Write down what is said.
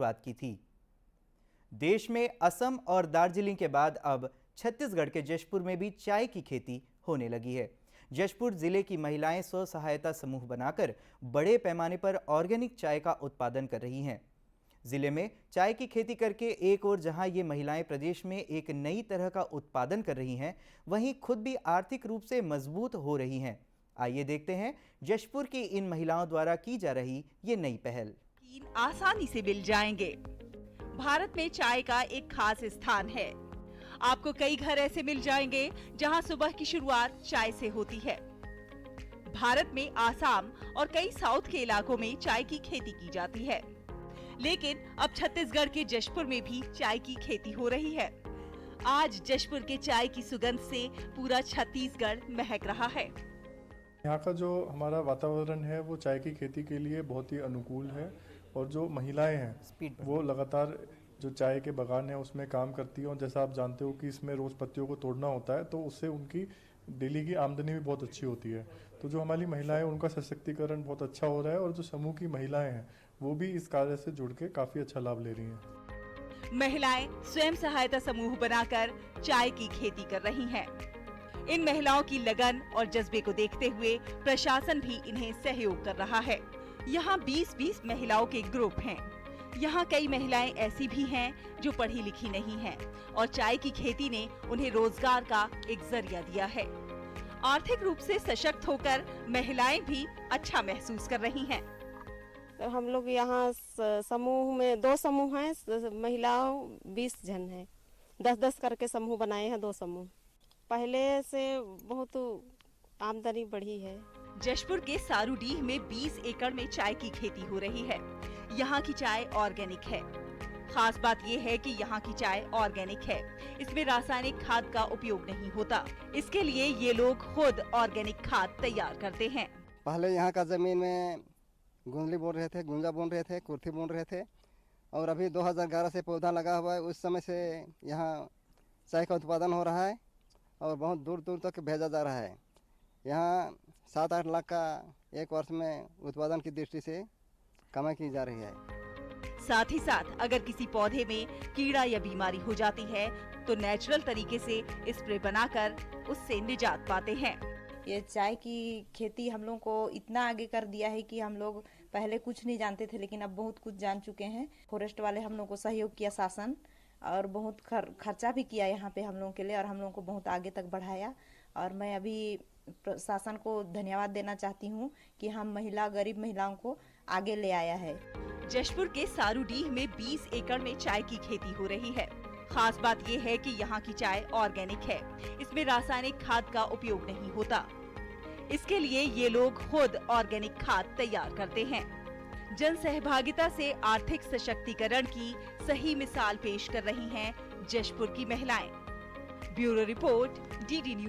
शुरुआत की थी। देश में असम और दार्जिलिंग के बाद अब छत्तीसगढ़ के जशपुर में भी चाय की खेती होने लगी है। जशपुर जिले की महिलाएं स्व सहायता समूह बनाकर बड़े पैमाने पर ऑर्गेनिक चाय का उत्पादन कर रही हैं। जिले में चाय की खेती करके एक ओर जहां ये महिलाएं प्रदेश में एक नई तरह का उत्पादन कर रही हैं, वहीं खुद भी आर्थिक रूप से मजबूत हो रही हैं। आइए देखते हैं जशपुर की इन महिलाओं द्वारा की जा रही ये नई पहल। आसानी से मिल जाएंगे। भारत में चाय का एक खास स्थान है। आपको कई घर ऐसे मिल जाएंगे जहां सुबह की शुरुआत चाय से होती है। भारत में आसाम और कई साउथ के इलाकों में चाय की खेती की जाती है, लेकिन अब छत्तीसगढ़ के जशपुर में भी चाय की खेती हो रही है। आज जशपुर के चाय की सुगंध से पूरा छत्तीसगढ़ महक रहा है। यहाँ का जो हमारा वातावरण है वो चाय की खेती के लिए बहुत ही अनुकूल है और जो महिलाएं हैं वो लगातार जो चाय के बागान है उसमें काम करती है। और जैसा आप जानते हो कि इसमें रोज़ पत्तियों को तोड़ना होता है, तो उससे उनकी डेली की आमदनी भी बहुत अच्छी होती है। तो जो हमारी महिलाएं उनका सशक्तिकरण बहुत अच्छा हो रहा है और जो समूह की महिलाएं हैं वो भी इस कार्य से जुड़ के काफ़ी अच्छा लाभ ले रही हैं। महिलाएं स्वयं सहायता समूह बनाकर चाय की खेती कर रही हैं। इन महिलाओं की लगन और जज्बे को देखते हुए प्रशासन भी इन्हें सहयोग कर रहा है। यहाँ 20-20 महिलाओं के ग्रुप हैं। यहाँ कई महिलाएं ऐसी भी हैं जो पढ़ी लिखी नहीं हैं और चाय की खेती ने उन्हें रोजगार का एक जरिया दिया है। आर्थिक रूप से सशक्त होकर महिलाएं भी अच्छा महसूस कर रही हैं। तो हम लोग यहाँ समूह में 2 समूह हैं, महिलाओं 20 जन हैं, 10-10 करके समूह बनाए हैं, 2 समूह। पहले से बहुत आमदनी बढ़ी है। जशपुर के सारूडीह में 20 एकड़ में चाय की खेती हो रही है। यहाँ की चाय ऑर्गेनिक है। खास बात ये है कि यहाँ की चाय ऑर्गेनिक है। इसमें रासायनिक खाद का उपयोग नहीं होता। इसके लिए ये लोग खुद ऑर्गेनिक खाद तैयार करते हैं। पहले यहाँ का जमीन में गुंजली बोन रहे थे, गुंजा बोन रहे थे, कुर्थी बोन रहे थे और अभी 2011 से पौधा लगा हुआ है। उस समय से यहाँ चाय का उत्पादन हो रहा है और बहुत दूर दूर तक भेजा जा रहा है। यहाँ 7-8 लाख का एक वर्ष में उत्पादन की दृष्टि से कमाई की जा रही है। साथ ही साथ अगर किसी पौधे में कीड़ा या बीमारी हो जाती है तो नेचुरल तरीके से स्प्रे बनाकर उससे निजात पाते हैं। ये चाय की खेती हम लोग को इतना आगे कर दिया है कि हम लोग पहले कुछ नहीं जानते थे, लेकिन अब बहुत कुछ जान चुके हैं। फॉरेस्ट वाले हम लोग को सहयोग किया, शासन, और बहुत खर्चा भी किया यहाँ पे हम लोगों के लिए और हम लोगों को बहुत आगे तक बढ़ाया। और मैं अभी प्रशासन को धन्यवाद देना चाहती हूँ कि हम गरीब महिलाओं को आगे ले आया है। जशपुर के सारूडीह में 20 एकड़ में चाय की खेती हो रही है। खास बात ये है कि यहाँ की चाय ऑर्गेनिक है। इसमें रासायनिक खाद का उपयोग नहीं होता। इसके लिए ये लोग खुद ऑर्गेनिक खाद तैयार करते हैं। जन सहभागिता से आर्थिक सशक्तिकरण की सही मिसाल पेश कर रही हैं जशपुर की महिलाएं। Bureau report, DD news.